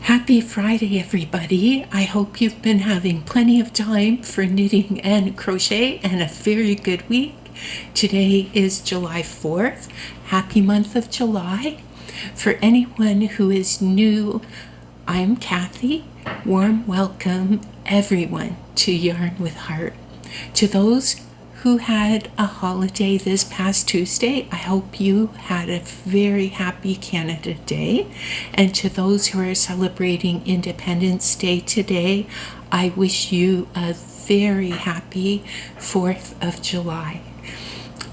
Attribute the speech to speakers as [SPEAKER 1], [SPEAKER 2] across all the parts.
[SPEAKER 1] Happy Friday, everybody. I hope you've been having plenty of time for knitting and crochet and a very good week. Today is July 4th. Happy month of July. For anyone who is new, I'm Kathy. Warm welcome, everyone, to Yarn with Heart. To those who had a holiday this past Tuesday, I hope you had a very happy Canada Day. And to those who are celebrating Independence Day today, I wish you a very happy 4th of July.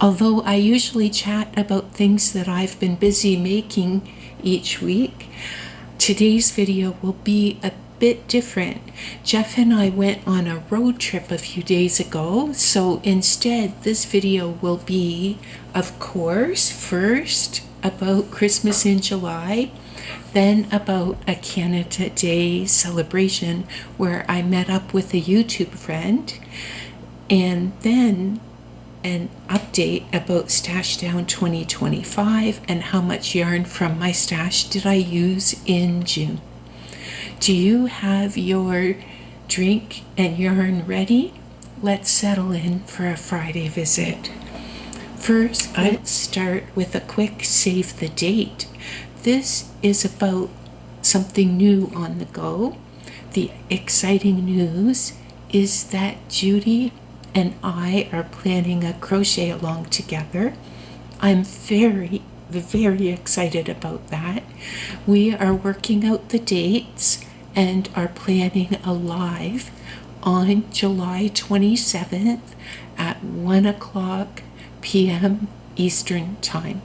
[SPEAKER 1] Although I usually chat about things that I've been busy making each week, today's video will be a bit different. Jeff and I went on a road trip a few days ago, so instead this video will be, of course, first about Christmas in July, then about a Canada Day celebration where I met up with a YouTube friend, and then an update about Stash Down 2025 and how much yarn from my stash did I use in June. Do you have your drink and yarn ready? Let's settle in for a Friday visit. First, let's start with a quick save the date. This is about something new on the go. The exciting news is that Judy and I are planning a crochet along together. I'm very excited about that. We are working out the dates and are planning a live on July 27th at 1:00 p.m. Eastern Time.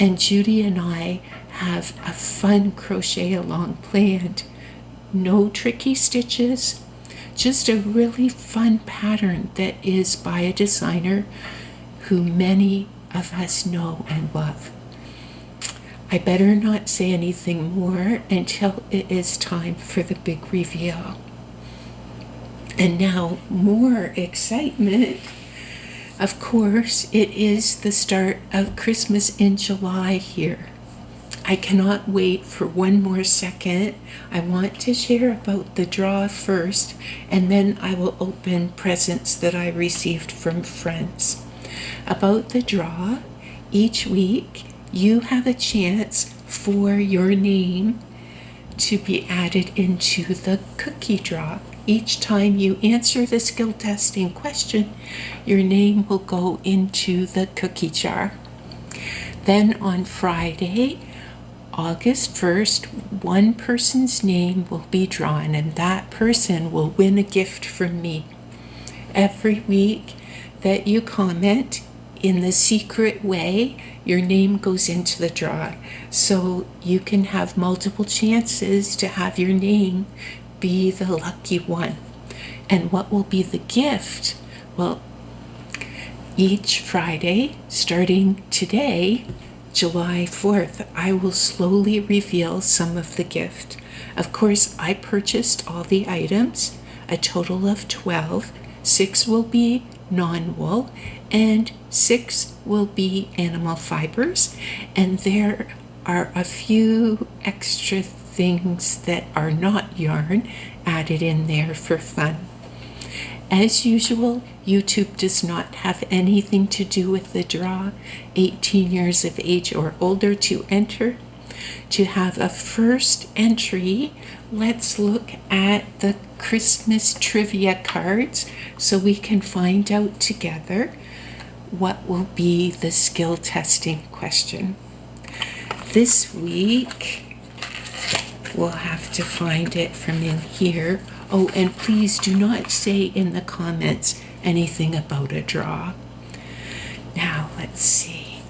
[SPEAKER 1] And Judy and I have a fun crochet along planned. No tricky stitches, just a really fun pattern that is by a designer who many of us know and love. I better not say anything more until it is time for the big reveal. And now, more excitement. Of course, it is the start of Christmas in July here. I cannot wait for one more second. I want to share about the draw first, and then I will open presents that I received from friends. About the draw, each week you have a chance for your name to be added into the cookie draw. Each time you answer the skill testing question, your name will go into the cookie jar. Then on Friday, August 1st, one person's name will be drawn, and that person will win a gift from me. Every week that you comment in the secret way, your name goes into the draw. So you can have multiple chances to have your name be the lucky one. And what will be the gift? Well, each Friday, starting today, July 4th, I will slowly reveal some of the gift. Of course, I purchased all the items, a total of 12. 6 will be non-wool and 6 will be animal fibers, and there are a few extra things that are not yarn added in there for fun. As usual, YouTube does not have anything to do with the draw. 18 years of age or older to enter. To have a first entry, let's look at the Christmas trivia cards so we can find out together what will be the skill testing question. This week, we'll have to find it from in here. Oh, and please do not say in the comments anything about a draw. Now, let's see.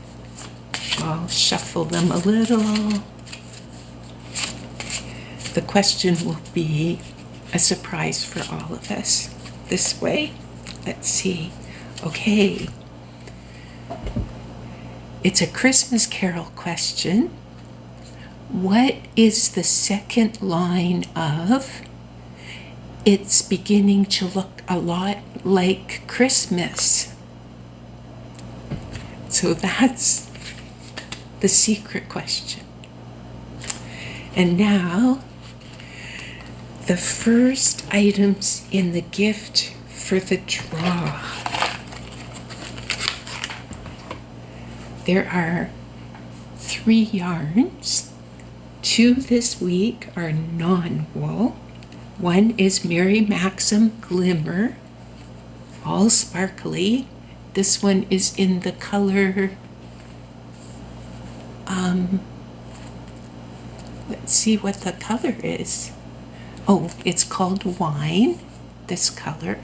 [SPEAKER 1] I'll shuffle them a little. The question will be a surprise for all of us. This way. Let's see. Okay. It's a Christmas Carol question. What is the second line of "It's beginning to look a lot like Christmas"? So that's the secret question. And now the first items in the gift for the draw. There are 3 yarns. 2 this week are non-wool. 1 is Mary Maxim Glimmer, all sparkly. This one is in the color, let's see what the color is. Oh, it's called Wine, this color.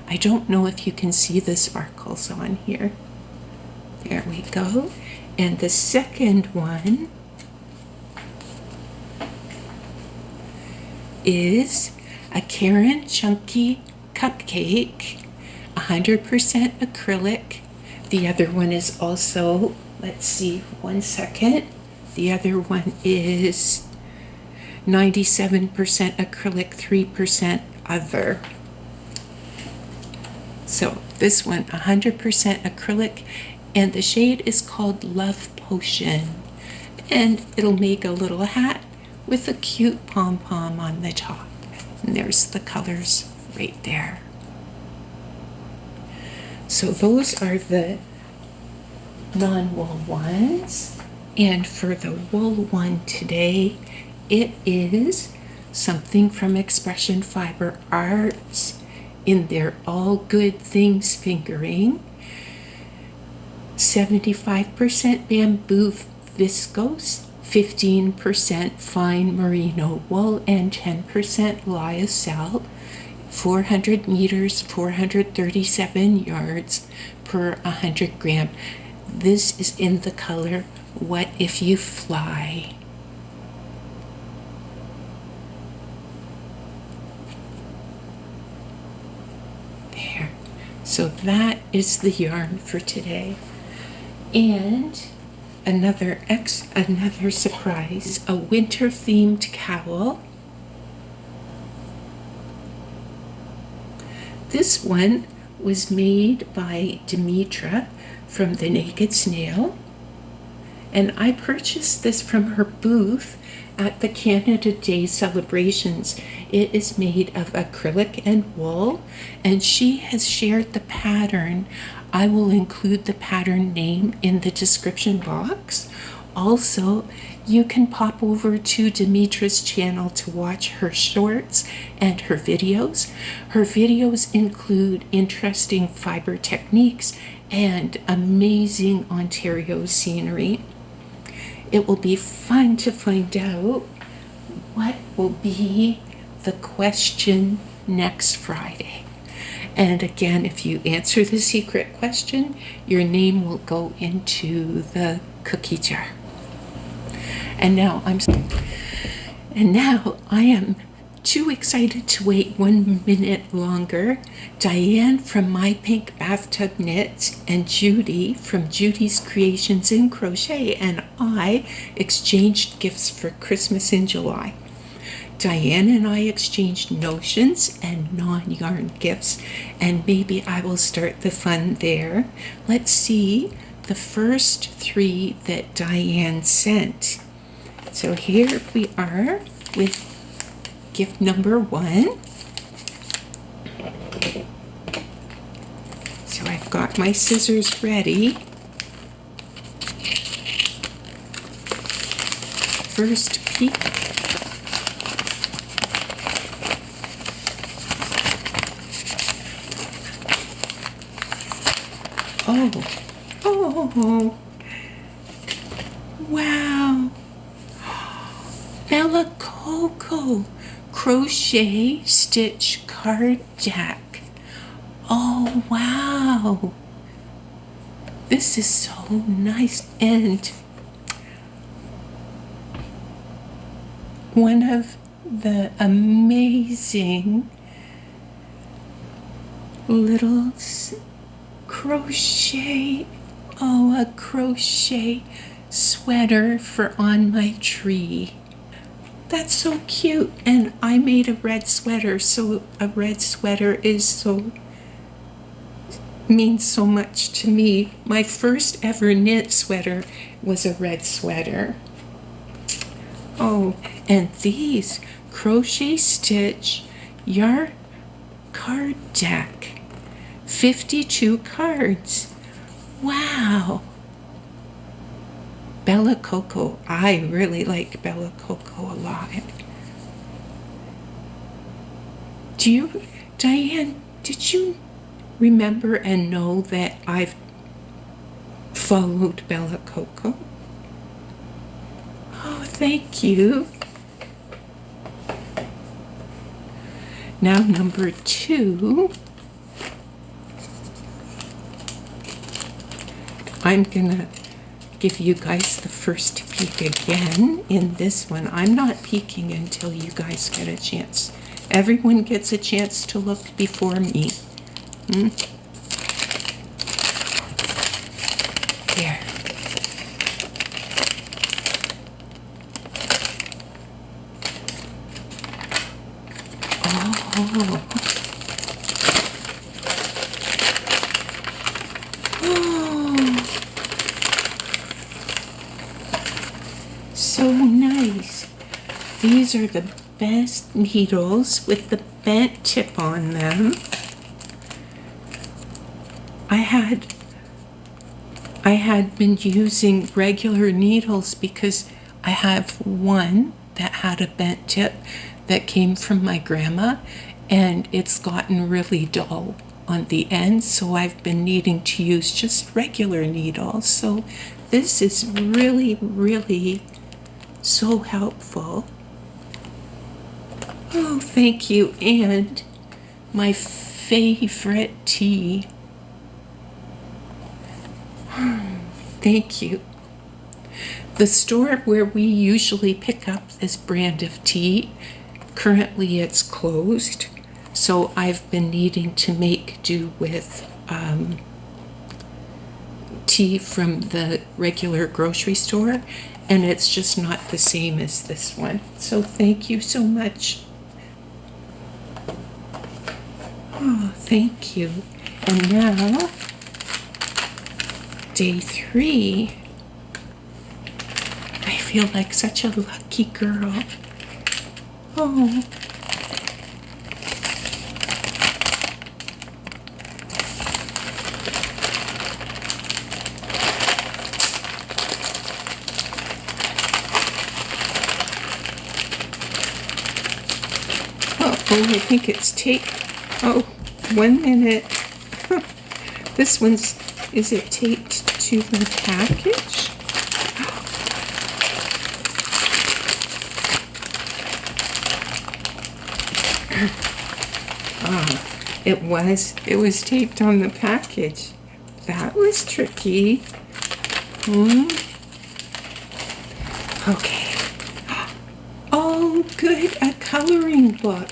[SPEAKER 1] I don't know if you can see the sparkles on here. There we go. And the second one is a Karen Chunky Cupcake, 100% acrylic. The other one is also, let's see, 1 second. The other one is 97% acrylic, 3% other. So this one, 100% acrylic, and the shade is called Love Potion. And it'll make a little hat with a cute pom-pom on the top. And there's the colors right there. So those are the non-wool ones. And for the wool one today, it is something from Expression Fiber Arts in their All Good Things fingering. 75% bamboo viscose, 15% fine merino wool, and 10% lyocell. 400 meters, 437 yards per 100 gram. This is in the color What If You Fly. There. So that is the yarn for today. And another surprise, a winter themed cowl. This one was made by Demetra from the Naked Snail, and I purchased this from her booth at the Canada Day celebrations. It is made of acrylic and wool, and she has shared the pattern. I will include the pattern name in the description box. Also, you can pop over to Demetra's channel to watch her shorts and her videos. Her videos include interesting fiber techniques and amazing Ontario scenery. It will be fun to find out what will be the question next Friday. And again, if you answer the secret question, your name will go into the cookie jar. And now I am too excited to wait 1 minute longer. Diane from My Pink Bathtub Knits and Judy from Judy's Creations in Crochet and I exchanged gifts for Christmas in July. Diane and I exchanged notions and non-yarn gifts, and maybe I will start the fun there. Let's see the first 3 that Diane sent. So here we are with gift number 1. So I've got my scissors ready. First peek. Oh, wow. Bella Coco crochet stitch card deck. Oh, wow. This is so nice. And one of the amazing little crochet, a crochet sweater for on my tree. That's so cute. And I made a red sweater, so a red sweater means so much to me. My first ever knit sweater was a red sweater. Oh, and these crochet stitch yarn card deck. 52 cards. Wow. Bella Coco. I really like Bella Coco a lot. Diane, did you remember and know that I've followed Bella Coco? Oh, thank you. Now number 2. I'm gonna give you guys the first peek again in this one. I'm not peeking until you guys get a chance. Everyone gets a chance to look before me. There. Oh. So nice. These are the best needles with the bent tip on them. I had been using regular needles because I have one that had a bent tip that came from my grandma, and it's gotten really dull on the end, so I've been needing to use just regular needles. So this is really, really so helpful. Oh, thank you. And my favorite tea. Thank you. The store where we usually pick up this brand of tea, currently it's closed, so I've been needing to make do with tea from the regular grocery store, and it's just not the same as this one. So thank you so much. Oh, thank you. And now, day 3. I feel like such a lucky girl. Oh. Oh, I think it's taped. Oh, 1 minute. This one's, is it taped to the package? It was taped on the package. That was tricky. Okay. Oh, good, a coloring book.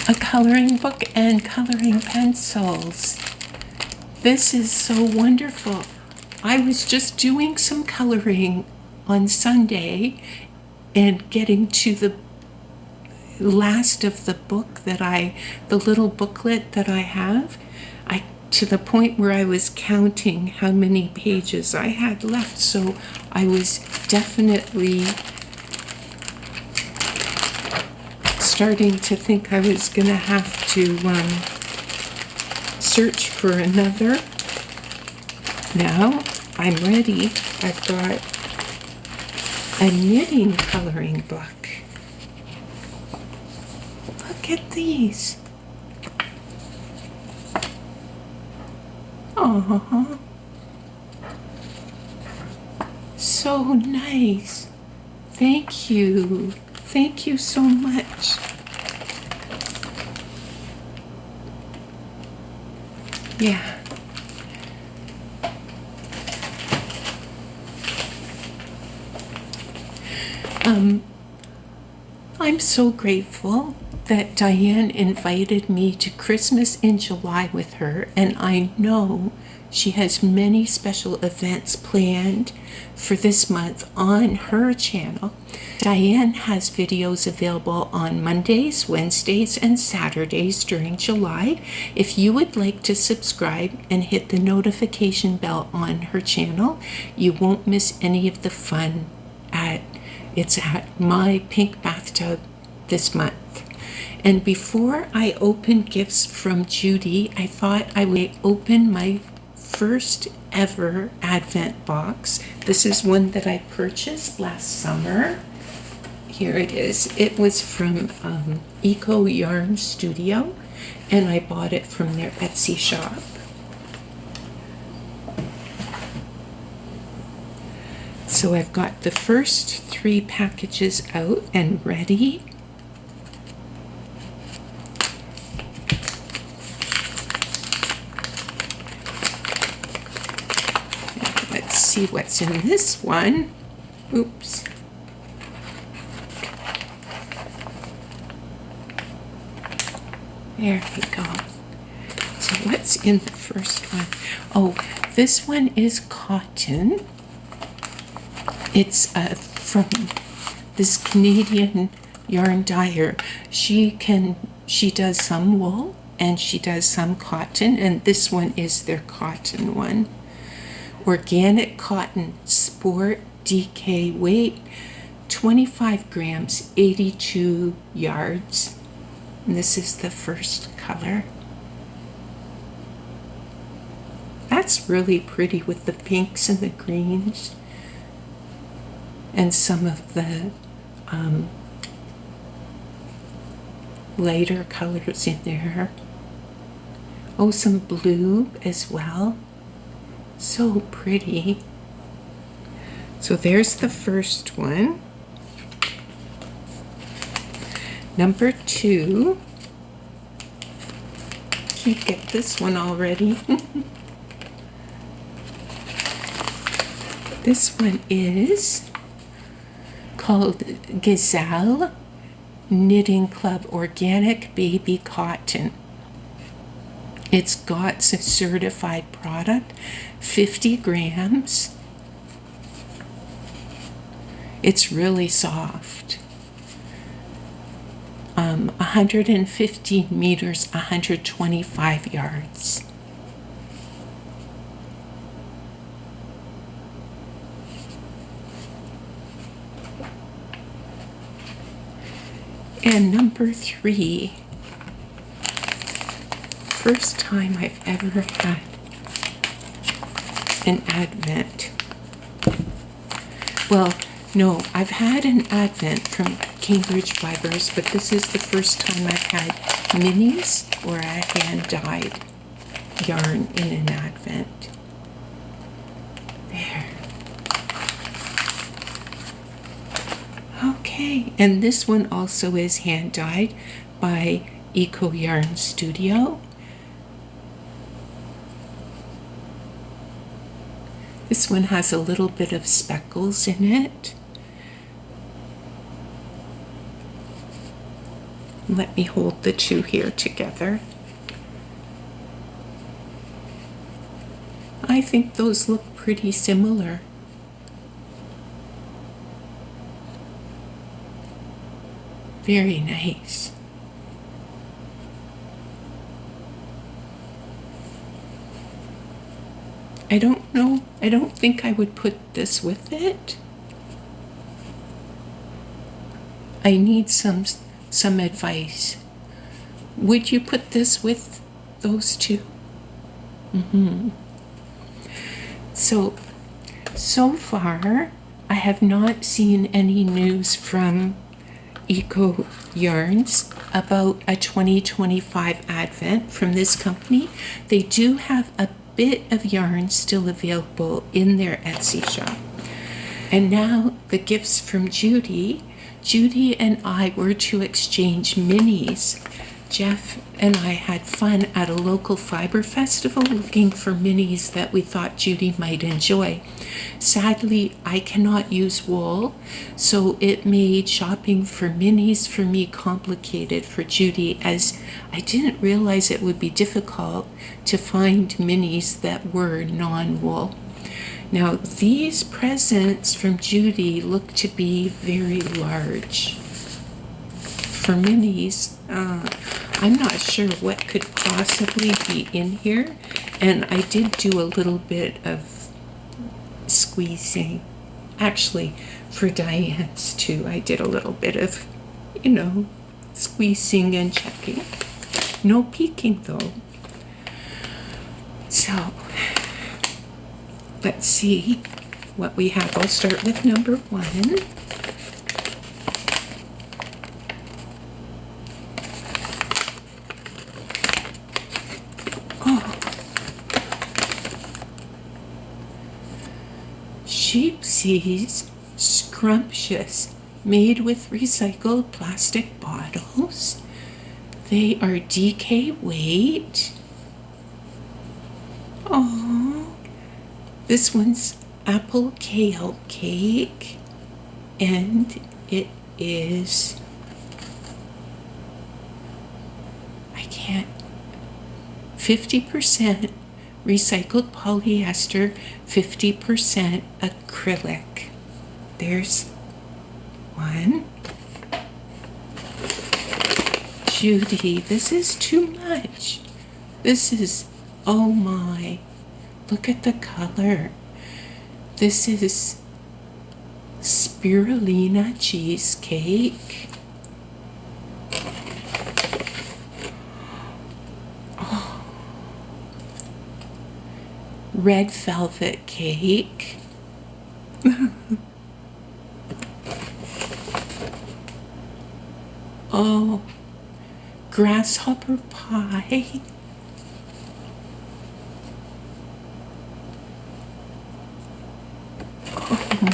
[SPEAKER 1] A coloring book and coloring pencils. This is so wonderful. I was just doing some coloring on Sunday and getting to the last of the book the little booklet that I have, to the point where I was counting how many pages I had left. So I was definitely starting to think I was going to have to search for another. Now I'm ready. I've got a knitting coloring book. Look at these. Aww. So nice. Thank you. Thank you so much. Yeah. I'm so grateful that Diane invited me to Christmas in July with her, and I know she has many special events planned for this month on her channel. Diane has videos available on Mondays, Wednesdays, and Saturdays during July. If you would like to subscribe and hit the notification bell on her channel, you won't miss any of the fun at It's at my pink bathtub this month. And before I open gifts from Judy, I thought I would open my first ever Advent box. This is one that I purchased last summer. Here it is. It was from Eco Yarn Studio, and I bought it from their Etsy shop. So I've got the first 3 packages out and ready. Let's see what's in this one. Oops. There we go. So what's in the first one? Oh, this one is cotton. It's from this Canadian yarn dyer. She does some wool and she does some cotton, and this one is their cotton one. Organic cotton, sport, DK, weight 25 grams, 82 yards. And this is the first color. That's really pretty with the pinks and the greens and some of the lighter colors in there. Oh, some blue as well. So pretty. So there's the first one. Number 2. Can't get this one already. This one is called Gazelle Knitting Club Organic Baby Cotton. It's GOTS certified product, 50 grams. It's really soft. 115 meters, 125 yards. And number 3, first time I've ever had an Advent. Well, no, I've had an Advent from Cambridge Fibers, but this is the first time I've had minis or a hand-dyed yarn in an Advent. There. Okay, and this one also is hand-dyed by Eco Yarn Studio. This one has a little bit of speckles in it. Let me hold the two here together. I think those look pretty similar. Very nice. I don't know. I don't think I would put this with it. I need some advice. Would you put this with those two? So far, I have not seen any news from Eco Yarns about a 2025 Advent from this company. They do have a bit of yarn still available in their Etsy shop. And now the gifts from Judy. Judy and I were to exchange minis. Jeff and I had fun at a local fiber festival looking for minis that we thought Judy might enjoy. Sadly, I cannot use wool, so it made shopping for minis for me complicated for Judy, as I didn't realize it would be difficult to find minis that were non-wool. Now, these presents from Judy look to be very large. For minis, I'm not sure what could possibly be in here, and I did do a little bit of squeezing. Actually, for Diane's too, I did a little bit of, squeezing and checking. No peeking though. So, let's see what we have. I'll start with number 1. Sheepsies Scrumptious, made with recycled plastic bottles. They are DK weight. Oh, this one's apple kale cake, and it is, I can't, 50% recycled polyester, 50% acrylic. There's one. Judy, this is too much. This is, oh my, look at the color. This is spirulina cheesecake. Oh. Red velvet cake. Oh, grasshopper pie.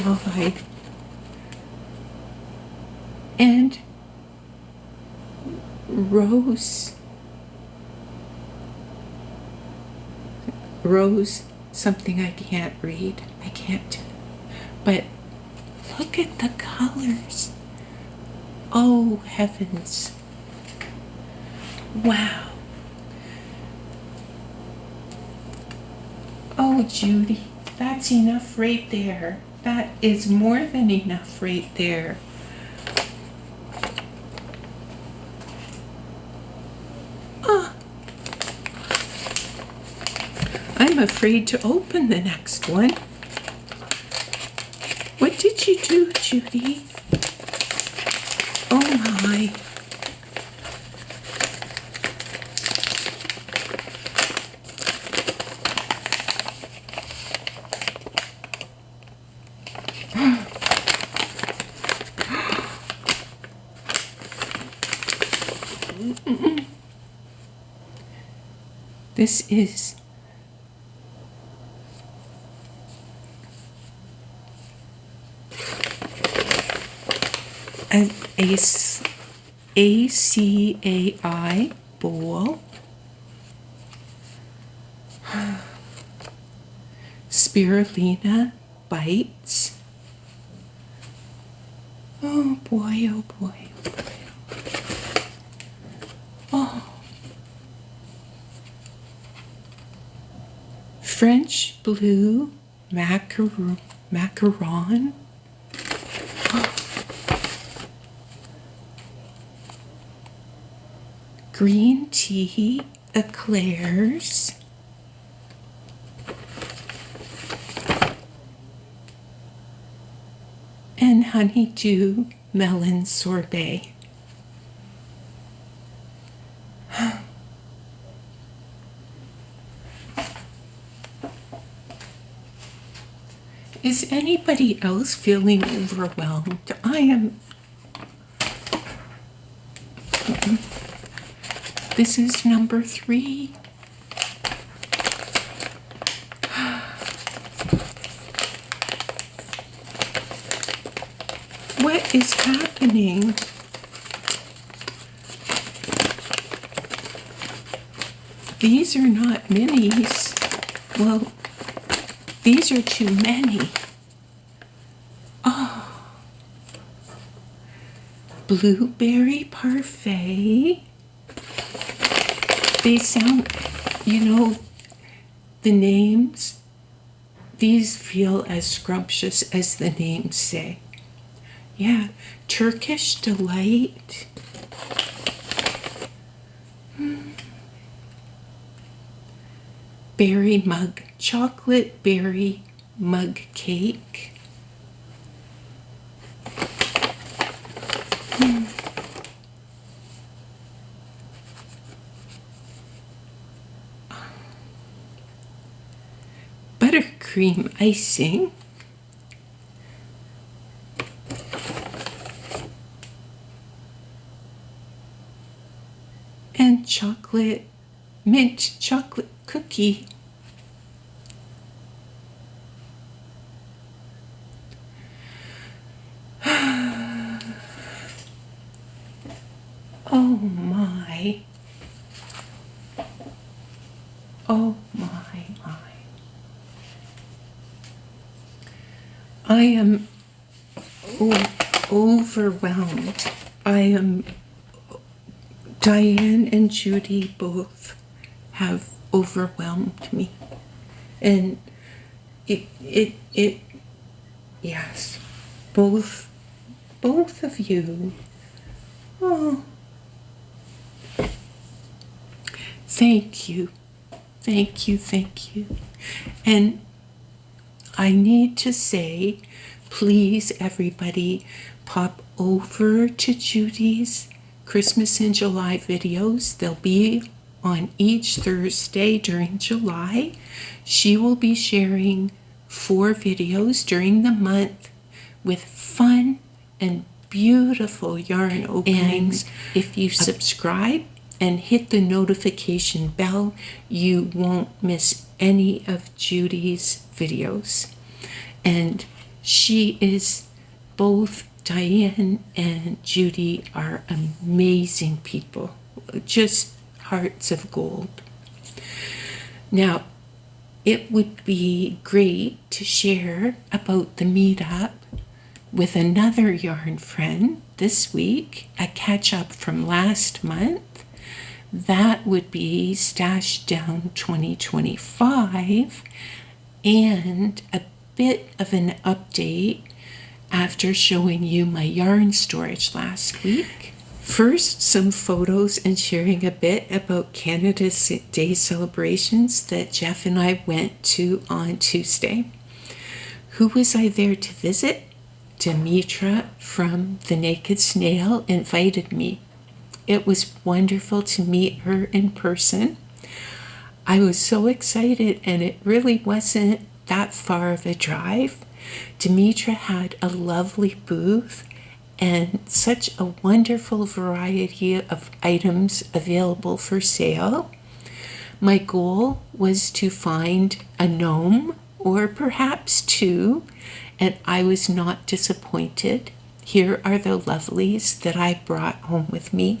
[SPEAKER 1] Oh my. And rose something I can't read. I can't. But look at the colors. Oh, heavens. Wow. Oh, Judy, that's enough right there. That is more than enough right there. I'm afraid to open the next one. What did you do, Judy? Oh my. This is an ACAI bowl. Spirulina bites. Oh boy, oh boy, oh boy. Oh. French blue macaron. Green tea eclairs. And honeydew melon sorbet. Is anybody else feeling overwhelmed? I am. This is number 3. What is happening? These are not minis. Well, these are too many. Oh. Blueberry parfait. They sound, the names, these feel as scrumptious as the names say. Yeah, Turkish delight. Berry mug, chocolate berry mug cake. Buttercream icing. And mint chocolate cookie. Oh my. Oh my. I am overwhelmed. Diane and Judy both have overwhelmed me. And yes, both of you. Oh, thank you. And I need to say, please, everybody, pop over to Judy's Christmas in July videos. They'll be on each Thursday during July. She will be sharing 4 videos during the month with fun and beautiful yarn openings. And if you subscribe and hit the notification bell, you won't miss any of Judy's videos. And both Diane and Judy are amazing people, just hearts of gold. Now, it would be great to share about the meetup with another yarn friend this week, a catch up from last month. That would be Stash Down 2025, and a bit of an update after showing you my yarn storage last week. First, some photos and sharing a bit about Canada's Day celebrations that Jeff and I went to on Tuesday. Who was I there to visit? Demetra from The Naked Snail invited me. It was wonderful to meet her in person. I was so excited, and it really wasn't that far of a drive. Demetra had a lovely booth and such a wonderful variety of items available for sale. My goal was to find a gnome, or perhaps 2, and I was not disappointed. Here are the lovelies that I brought home with me.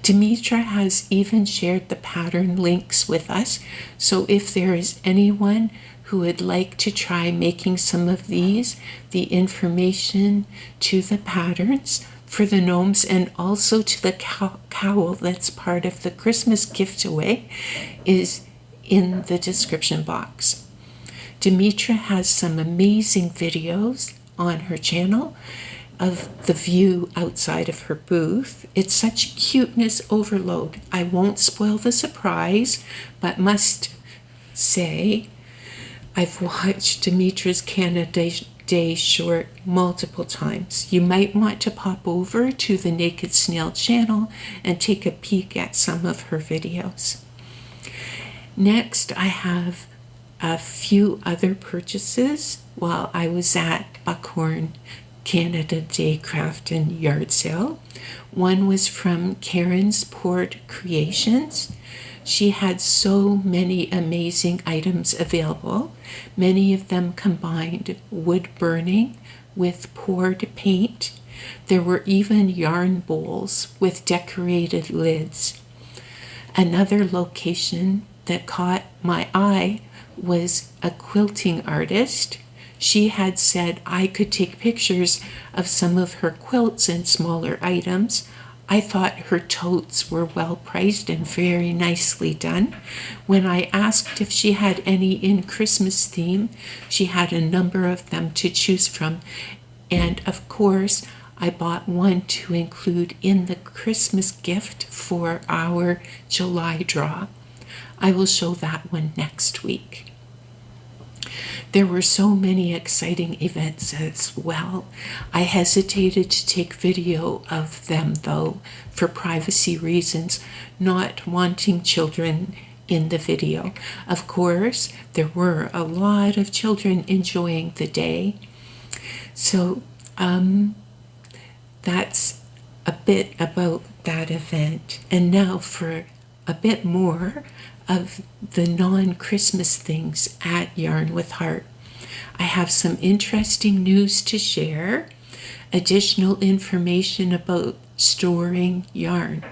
[SPEAKER 1] Demetra has even shared the pattern links with us, so if there is anyone who would like to try making some of these, the information to the patterns for the gnomes and also to the cowl that's part of the Christmas giveaway is in the description box. Demetra has some amazing videos on her channel of the view outside of her booth. It's such cuteness overload. I won't spoil the surprise, but must say I've watched Demetra's Canada Day short multiple times. You might want to pop over to the Naked Snail channel and take a peek at some of her videos. Next, I have a few other purchases while I was at Buckhorn Canada Day Craft and Yard Sale. One was from Karen's Poured Creations. She had so many amazing items available. Many of them combined wood burning with poured paint. There were even yarn bowls with decorated lids. Another location that caught my eye was a quilting artist. She had said I could take pictures of some of her quilts and smaller items. I thought her totes were well priced and very nicely done. When I asked if she had any in Christmas theme, she had a number of them to choose from. And of course, I bought one to include in the Christmas gift for our July draw. I will show that one next week. There were so many exciting events as well. I hesitated to take video of them though, for privacy reasons, not wanting children in the video. Of course, there were a lot of children enjoying the day. So that's a bit about that event. And now for a bit more of the non-Christmas things at Yarn with Heart. I have some interesting news to share, additional information about storing yarn.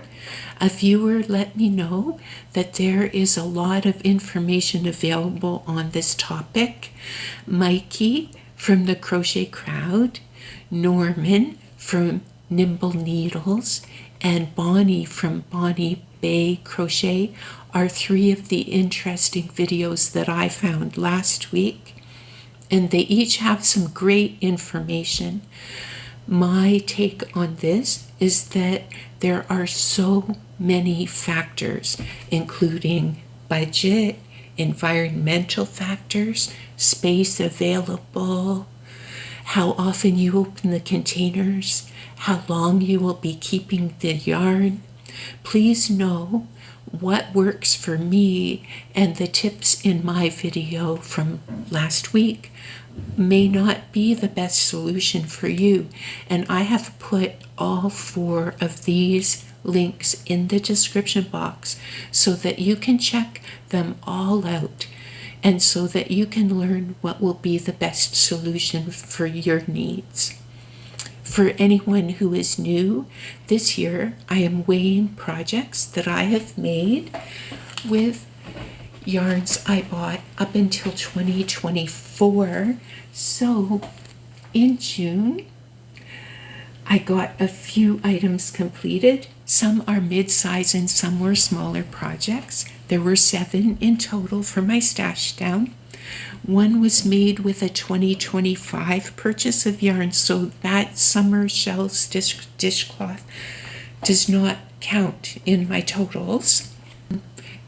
[SPEAKER 1] A viewer let me know that there is a lot of information available on this topic. Mikey from the Crochet Crowd, Norman from Nimble Needles, and Bonnie from Bonnie Bay Crochet are three of the interesting videos that I found last week, and they each have some great information. My take on this is that there are so many factors, including budget, environmental factors, space available, how often you open the containers, how long you will be keeping the yarn. Please know what works for me, and the tips in my video from last week may not be the best solution for you. And I have put all 4 of these links in the description box so that you can check them all out, and so that you can learn what will be the best solution for your needs. For anyone who is new, this year I am weighing projects that I have made with yarns I bought up until 2024. So in June, I got a few items completed. Some are mid-size and some were smaller projects. There were 7 in total for my stash down. One was made with a 2025 purchase of yarn, so that summer shells dishcloth does not count in my totals.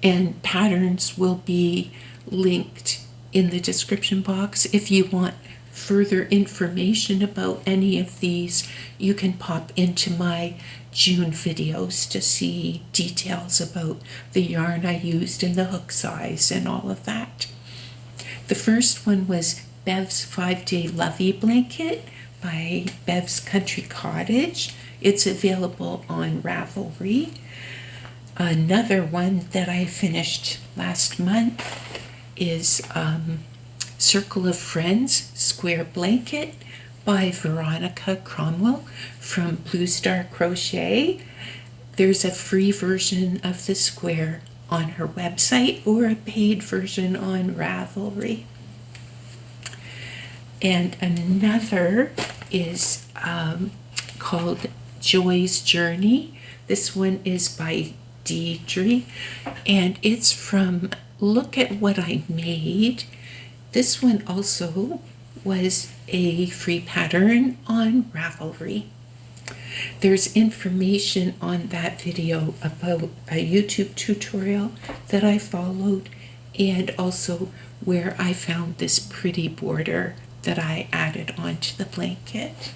[SPEAKER 1] And patterns will be linked in the description box. If you want further information about any of these, you can pop into my June videos to see details about the yarn I used and the hook size and all of that. The first one was Bev's 5-Day Lovey Blanket by Bev's Country Cottage. It's available on Ravelry. Another one that I finished last month is Circle of Friends Square Blanket by Veronica Cromwell from Blue Star Crochet. There's a free version of the square on her website or a paid version on Ravelry. And another is called Joy's Journey. This one is by Deidre, and it's from Look at What I Made. This one also was a free pattern on Ravelry. There's information on that video about a YouTube tutorial that I followed, and also where I found this pretty border that I added onto the blanket.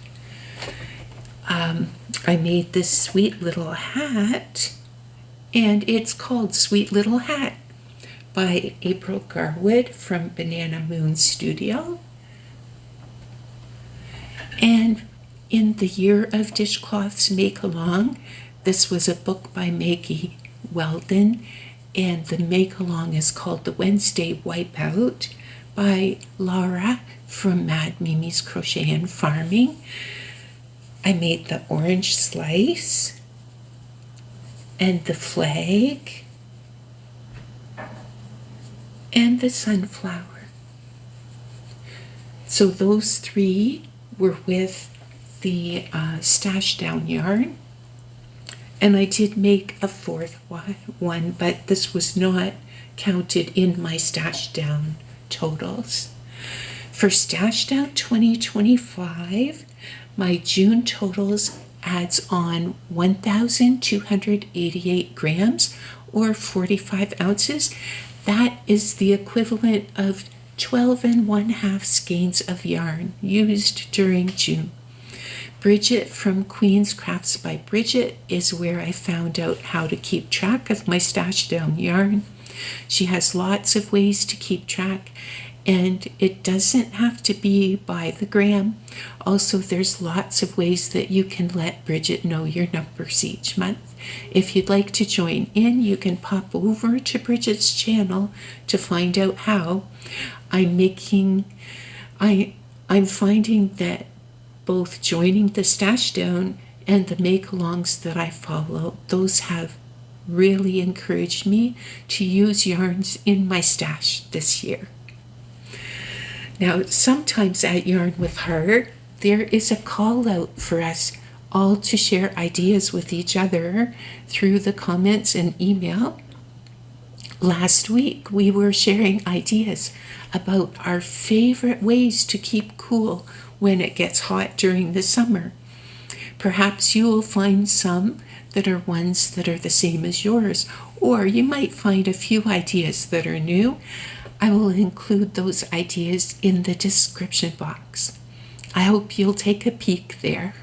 [SPEAKER 1] I made this sweet little hat, and it's called Sweet Little Hat by April Garwood from Banana Moon Studio. And in the Year of Dishcloths Make-Along, this was a book by Maggie Weldon, and the make-along is called The Wednesday Wipeout by Laura from Mad Mimi's Crochet and Farming. I made the orange slice and the flag and the sunflower. So those 3 were with the stash down yarn, and I did make a 4th one, but this was not counted in my stash down totals. For stash down 2025, my June totals adds on 1,288 grams or 45 ounces. That is the equivalent of 12 1/2 skeins of yarn used during June. Bridget from Queen's Crafts by Bridget is where I found out how to keep track of my stashed down yarn. She has lots of ways to keep track, and it doesn't have to be by the gram. Also, there's lots of ways that you can let Bridget know your numbers each month. If you'd like to join in, you can pop over to Bridget's channel to find out how. I'm finding that both joining the stash down and the make-alongs that I follow, those have really encouraged me to use yarns in my stash this year. Now, sometimes at Yarn with Heart, there is a call out for us all to share ideas with each other through the comments and email. Last week, we were sharing ideas about our favorite ways to keep cool when it gets hot during the summer. Perhaps you will find some that are ones that are the same as yours, or you might find a few ideas that are new. I will include those ideas in the description box. I hope you'll take a peek there.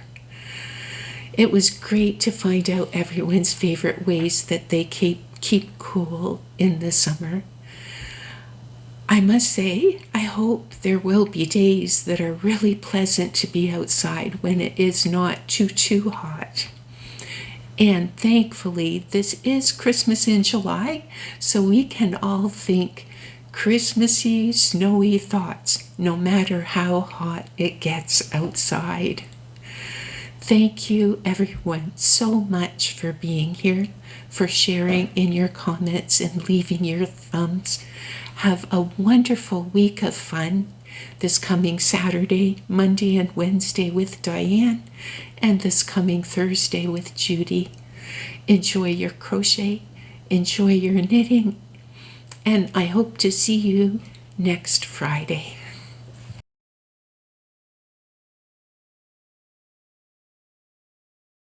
[SPEAKER 1] It was great to find out everyone's favorite ways that they keep cool in the summer. I must say, I hope there will be days that are really pleasant to be outside when it is not too hot. And thankfully, this is Christmas in July, so we can all think Christmassy, snowy thoughts, no matter how hot it gets outside. Thank you, everyone, so much for being here, for sharing in your comments and leaving your thumbs. Have a wonderful week of fun this coming Saturday, Monday, and Wednesday with Diane, and this coming Thursday with Judy. Enjoy your crochet, enjoy your knitting, and I hope to see you next Friday.